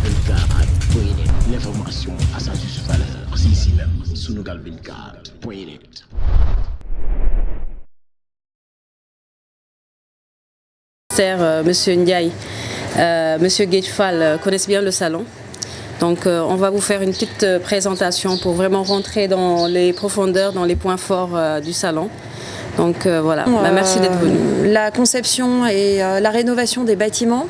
Sunugal24.net. L'information à sa juste valeur. C'est ici même. Sunugal24.net. Monsieur Ndiaye, Monsieur Guedfal connaissent bien le salon. Donc on va vous faire une petite présentation pour vraiment rentrer dans les profondeurs, dans les points forts du salon. Donc voilà, merci d'être venu. La conception et la rénovation des bâtiments,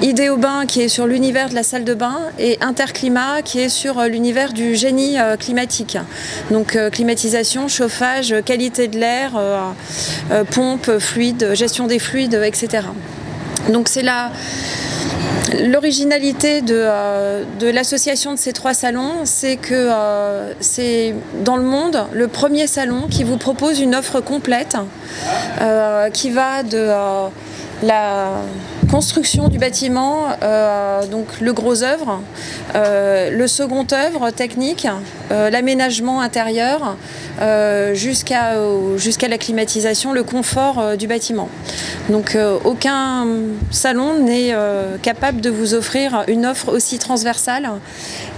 Idéo Bain qui est sur l'univers de la salle de bain et Interclimat qui est sur l'univers du génie climatique. Donc climatisation, chauffage, qualité de l'air, pompe, fluide, gestion des fluides, etc. Donc c'est l'originalité de l'association de ces trois salons, c'est que c'est dans le monde le premier salon qui vous propose une offre complète qui va de la construction du bâtiment, donc le gros œuvre, le second œuvre technique, l'aménagement intérieur, jusqu'à la climatisation, le confort du bâtiment. Donc aucun salon n'est capable de vous offrir une offre aussi transversale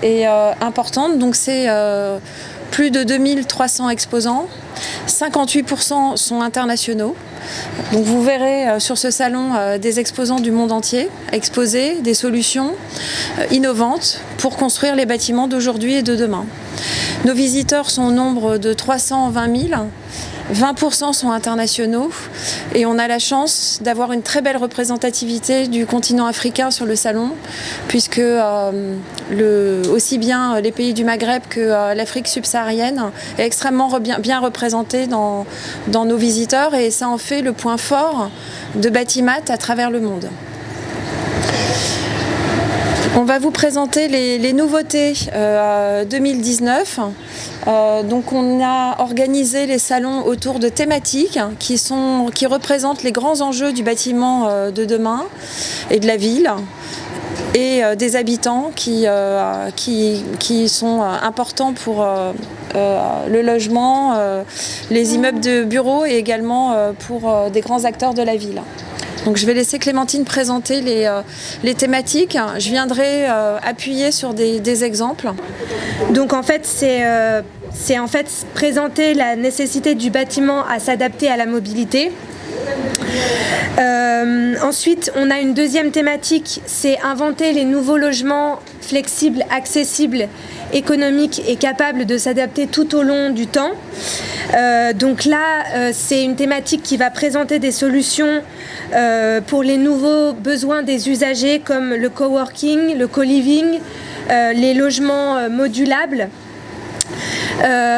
et importante. Donc c'est plus de 2300 exposants, 58% sont internationaux. Donc vous verrez sur ce salon des exposants du monde entier exposer des solutions innovantes pour construire les bâtiments d'aujourd'hui et de demain. Nos visiteurs sont au nombre de 320 000. 20% sont internationaux et on a la chance d'avoir une très belle représentativité du continent africain sur le salon puisque aussi bien les pays du Maghreb que l'Afrique subsaharienne est extrêmement bien représentée dans nos visiteurs et ça en fait le point fort de Batimat à travers le monde. On va vous présenter les nouveautés 2019. Donc on a organisé les salons autour de thématiques qui représentent les grands enjeux du bâtiment de demain et de la ville et des habitants qui sont importants pour le logement, les immeubles de bureaux et également pour des grands acteurs de la ville. Donc je vais laisser Clémentine présenter les thématiques. Je viendrai appuyer sur des exemples. Donc en fait, c'est en fait présenter la nécessité du bâtiment à s'adapter à la mobilité. Ensuite, on a une deuxième thématique, c'est inventer les nouveaux logements flexibles, accessibles, économiques et capables de s'adapter tout au long du temps. Donc là, c'est une thématique qui va présenter des solutions pour les nouveaux besoins des usagers comme le coworking, le co-living, les logements modulables.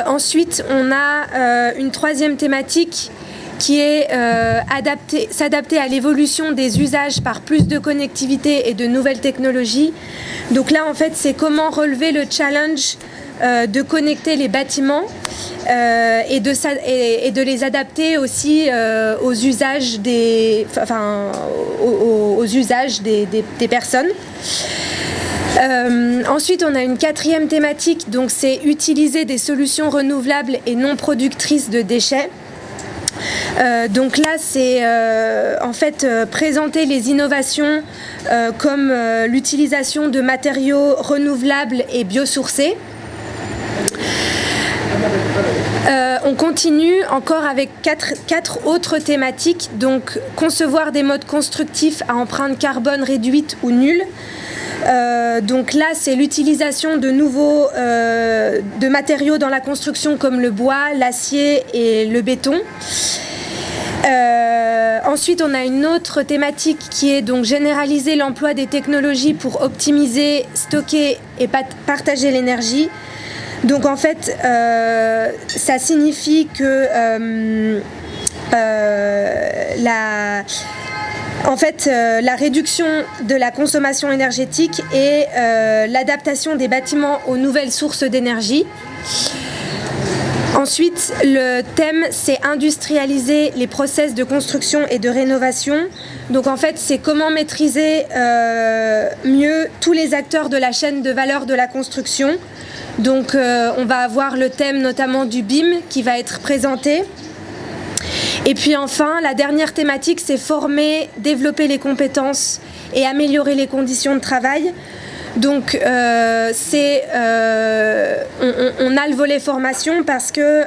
Ensuite, on a une troisième thématique qui est s'adapter à l'évolution des usages par plus de connectivité et de nouvelles technologies. Donc là, en fait, c'est comment relever le challenge de connecter les bâtiments et de les adapter aussi aux usages des personnes. Ensuite, on a une quatrième thématique, donc c'est utiliser des solutions renouvelables et non productrices de déchets. Donc là, c'est en fait présenter les innovations comme l'utilisation de matériaux renouvelables et biosourcés. On continue encore avec quatre autres thématiques, donc concevoir des modes constructifs à empreinte carbone réduite ou nulle. Donc là, c'est l'utilisation de matériaux dans la construction comme le bois, l'acier et le béton. Ensuite, on a une autre thématique qui est donc généraliser l'emploi des technologies pour optimiser, stocker et partager l'énergie. Donc en fait, ça signifie que la réduction de la consommation énergétique et l'adaptation des bâtiments aux nouvelles sources d'énergie. Ensuite, le thème, c'est industrialiser les process de construction et de rénovation. Donc en fait, c'est comment maîtriser mieux tous les acteurs de la chaîne de valeur de la construction. Donc on va avoir le thème notamment du BIM qui va être présenté. Et puis enfin, la dernière thématique, c'est former, développer les compétences et améliorer les conditions de travail. Donc, on a le volet formation parce que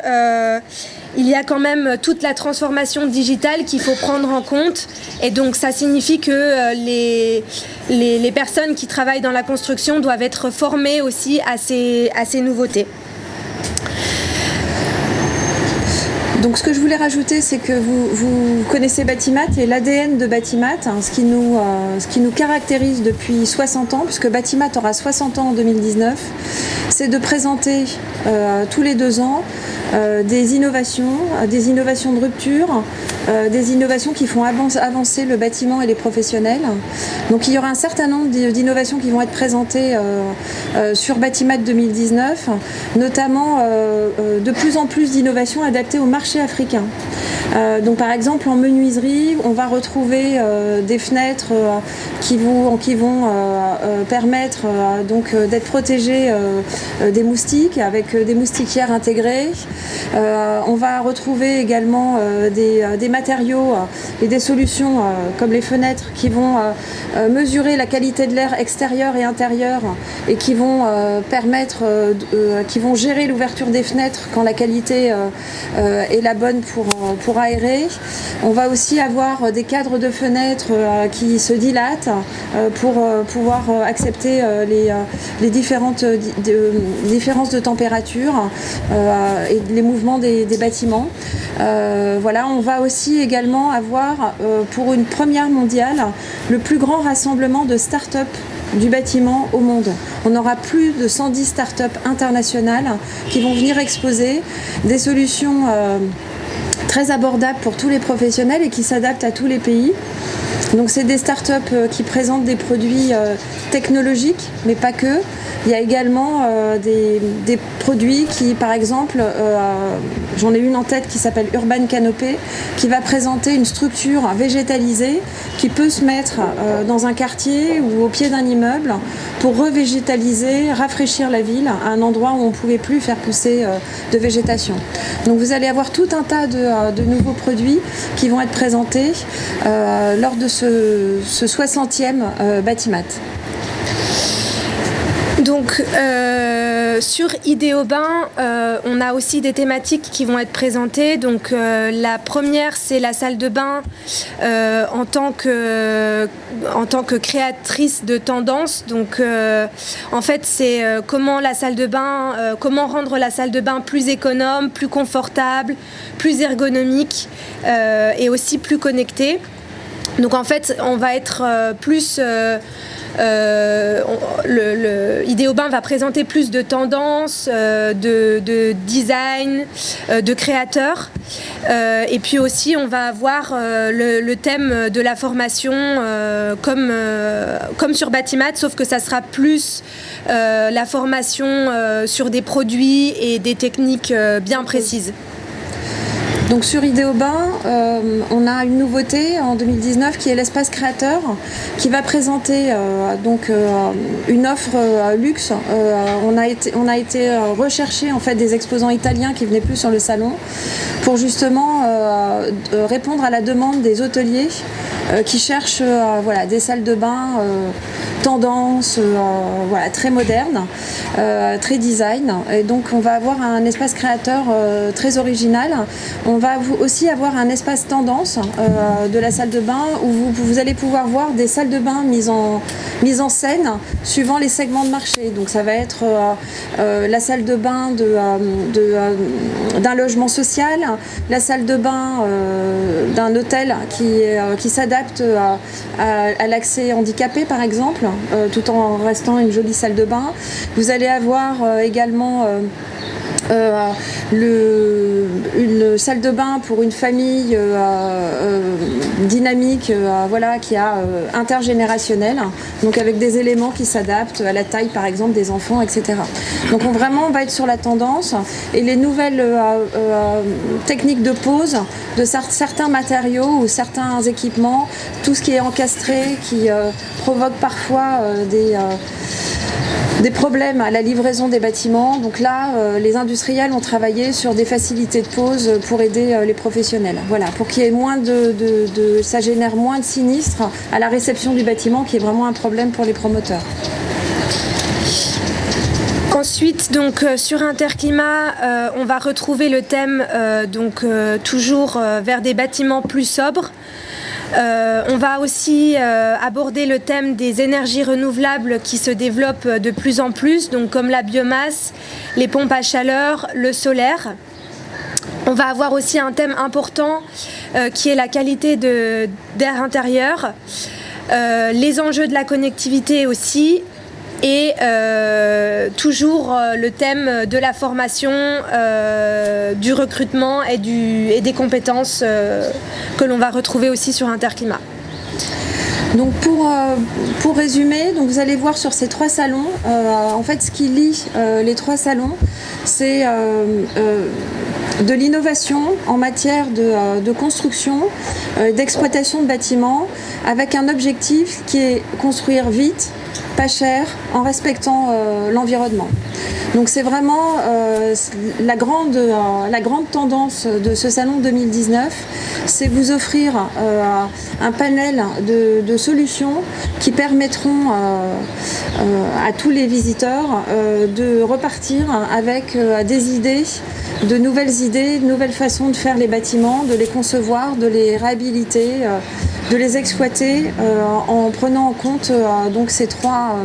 il y a quand même toute la transformation digitale qu'il faut prendre en compte. Et donc, ça signifie que les personnes qui travaillent dans la construction doivent être formées aussi à ces nouveautés. Donc ce que je voulais rajouter, c'est que vous connaissez Batimat et l'ADN de Batimat, ce qui nous caractérise depuis 60 ans, puisque Batimat aura 60 ans en 2019, c'est de présenter tous les 2 ans des innovations de rupture, des innovations qui font avancer le bâtiment et les professionnels. Donc il y aura un certain nombre d'innovations qui vont être présentées sur Batimat 2019, notamment de plus en plus d'innovations adaptées au marché africain. Donc par exemple en menuiserie, on va retrouver des fenêtres qui vont permettre donc d'être protégées des moustiques avec des moustiquaires intégrées. On va retrouver également des matériaux et des solutions comme les fenêtres qui vont mesurer la qualité de l'air extérieur et intérieur et qui vont qui vont gérer l'ouverture des fenêtres quand la qualité est la bonne pour aérer. On va aussi avoir des cadres de fenêtres qui se dilatent pour pouvoir accepter les différentes différences de température et les mouvements des bâtiments. Voilà, on va aussi également avoir pour une première mondiale le plus grand rassemblement de start-up du bâtiment au monde. On aura plus de 110 start-up internationales qui vont venir exposer des solutions très abordables pour tous les professionnels et qui s'adaptent à tous les pays. Donc c'est des start-up qui présentent des produits technologiques, mais pas que. Il y a également des produits qui, par exemple, j'en ai une en tête qui s'appelle Urban Canopé, qui va présenter une structure végétalisée qui peut se mettre dans un quartier ou au pied d'un immeuble pour revégétaliser, rafraîchir la ville à un endroit où on ne pouvait plus faire pousser de végétation. Donc vous allez avoir tout un tas de nouveaux produits qui vont être présentés lors de ce 60e Batimat. Donc sur Idéobain, on a aussi des thématiques qui vont être présentées. Donc la première, c'est la salle de bain en tant que créatrice de tendance. Donc en fait, c'est comment rendre la salle de bain plus économe, plus confortable, plus ergonomique et aussi plus connectée. Donc en fait, on va être plus Idéobain va présenter plus de tendances, de design, de créateurs. Et puis aussi, on va avoir le thème de la formation comme sur Batimat, sauf que ça sera plus la formation sur des produits et des techniques bien précises. Donc sur Idéobain, on a une nouveauté en 2019 qui est l'espace créateur qui va présenter une offre luxe. On a été rechercher en fait des exposants italiens qui venaient plus sur le salon pour justement répondre à la demande des hôteliers qui cherchent des salles de bain tendance, très moderne, très design. Et donc on va avoir un espace créateur très original. On va aussi avoir un espace tendance de la salle de bain où vous allez pouvoir voir des salles de bain mises en scène suivant les segments de marché. Donc ça va être la salle de bain d'un logement social, la salle de bain d'un hôtel qui s'adapte à l'accès handicapé par exemple, tout en restant une jolie salle de bain. Vous allez avoir également une salle de bain pour une famille dynamique, qui a intergénérationnelle, donc avec des éléments qui s'adaptent à la taille par exemple des enfants, etc. Donc on va être sur la tendance et les nouvelles techniques de pose de certains matériaux ou certains équipements, tout ce qui est encastré, qui provoque parfois des problèmes à la livraison des bâtiments. Donc là, les industriels ont travaillé sur des facilités de pose pour aider les professionnels. Voilà, pour qu'il y ait moins ça génère moins de sinistres à la réception du bâtiment, qui est vraiment un problème pour les promoteurs. Ensuite, donc sur Interclimat, on va retrouver le thème toujours vers des bâtiments plus sobres. On va aussi aborder le thème des énergies renouvelables qui se développent de plus en plus, donc comme la biomasse, les pompes à chaleur, le solaire. On va avoir aussi un thème important qui est la qualité d'air intérieur, les enjeux de la connectivité aussi, et toujours le thème de la formation, du recrutement et des compétences que l'on va retrouver aussi sur Interclimat. Donc pour résumer, donc vous allez voir sur ces 3 salons, en fait ce qui lie les 3 salons, c'est de l'innovation en matière de construction, d'exploitation de bâtiments, avec un objectif qui est construire vite, pas cher, en respectant l'environnement. Donc c'est vraiment la grande tendance de ce salon 2019, c'est vous offrir un panel de solutions qui permettront à tous les visiteurs de repartir avec des idées, de nouvelles façons de faire les bâtiments, de les concevoir, de les réhabiliter, de les exploiter en prenant en compte donc ces trois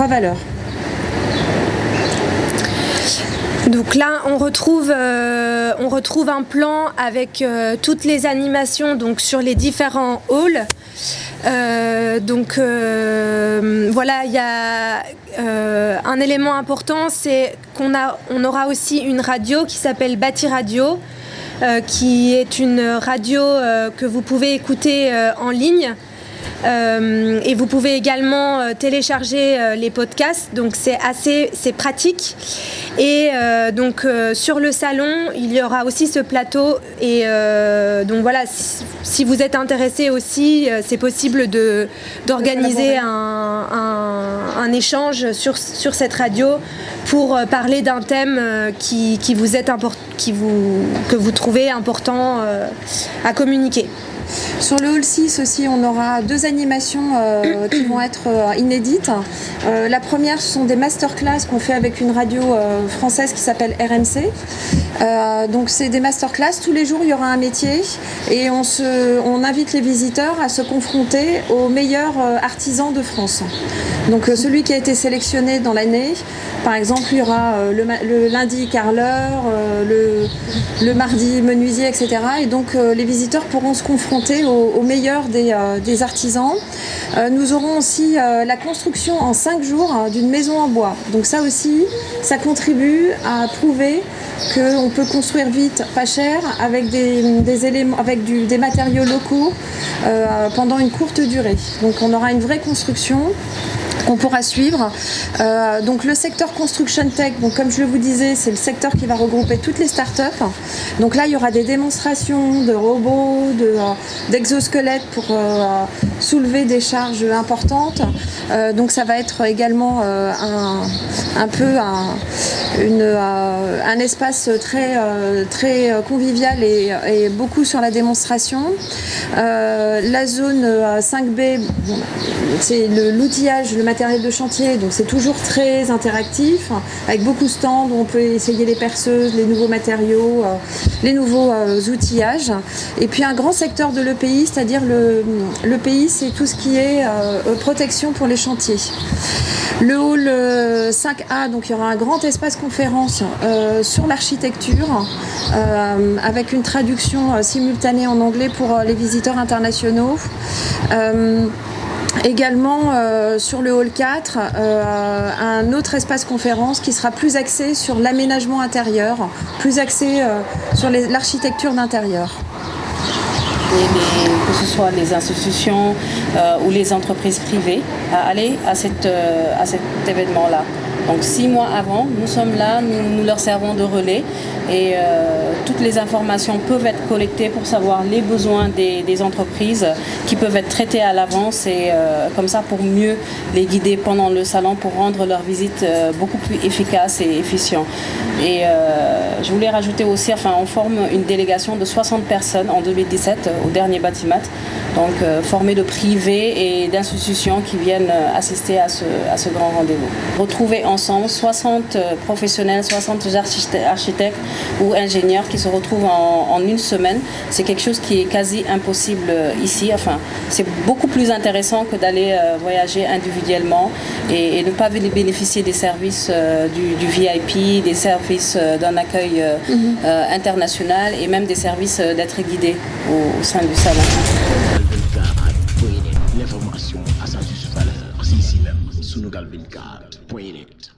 valeurs. Donc là, on retrouve un plan avec toutes les animations donc sur les différents halls. Voilà, il y a un élément important, c'est qu'on aura aussi une radio qui s'appelle Bâti Radio, qui est une radio que vous pouvez écouter en ligne. Et vous pouvez également télécharger les podcasts, donc c'est pratique. Et sur le salon, il y aura aussi ce plateau. Et donc voilà, si vous êtes intéressé aussi, c'est possible d'organiser un échange sur cette radio pour parler d'un thème que vous trouvez important à communiquer. Sur le hall 6 aussi, on aura 2 animations qui vont être inédites. La première, ce sont des masterclass qu'on fait avec une radio française qui s'appelle RMC. Donc c'est des masterclass, tous les jours il y aura un métier et on invite les visiteurs à se confronter aux meilleurs artisans de France. Donc celui qui a été sélectionné dans l'année, par exemple il y aura le lundi carreleur, le mardi menuisier, etc. Et donc les visiteurs pourront se confronter aux meilleurs des artisans. Nous aurons aussi la construction en 5 jours d'une maison en bois. Donc ça aussi, ça contribue à prouver qu'on peut construire vite, pas cher, avec des éléments, avec des matériaux locaux pendant une courte durée. Donc on aura une vraie construction qu'on pourra suivre. Donc le secteur Construction Tech, donc comme je vous disais, c'est le secteur qui va regrouper toutes les startups. Donc là, il y aura des démonstrations de robots, d'exosquelettes pour soulever des charges importantes. Donc ça va être également un espace très convivial et beaucoup sur la démonstration. La zone 5B, c'est l'outillage, le matériel de chantier, donc c'est toujours très interactif, avec beaucoup de stands où on peut essayer les perceuses, les nouveaux matériaux, les nouveaux outillages. Et puis un grand secteur de l'EPI, c'est-à-dire l'EPI, c'est tout ce qui est protection pour les chantiers. Le hall 5A, donc il y aura un grand espace conférence sur l'architecture avec une traduction simultanée en anglais pour les visiteurs internationaux. Également sur le hall 4, un autre espace conférence qui sera plus axé sur l'aménagement intérieur, plus axé sur l'architecture d'intérieur. Que ce soit les institutions ou les entreprises privées, à aller à cet événement-là. Donc 6 mois avant, nous sommes là, nous leur servons de relais et toutes les informations peuvent être collectées pour savoir les besoins des entreprises qui peuvent être traitées à l'avance et comme ça pour mieux les guider pendant le salon pour rendre leur visite beaucoup plus efficace et efficient. Et je voulais rajouter aussi, on forme une délégation de 60 personnes en 2017 au dernier Batimat, donc formée de privés et d'institutions qui viennent assister à ce grand rendez-vous. Retrouvez ensemble 60 professionnels, 60 architectes ou ingénieurs qui se retrouvent en une semaine. C'est quelque chose qui est quasi impossible ici. Enfin, c'est beaucoup plus intéressant que d'aller voyager individuellement et ne pas bénéficier des services du VIP, des services d'un accueil international et même des services d'être guidé au sein du salon. L'information à sa juste valeur, c'est ici même, Sunugal 24.net.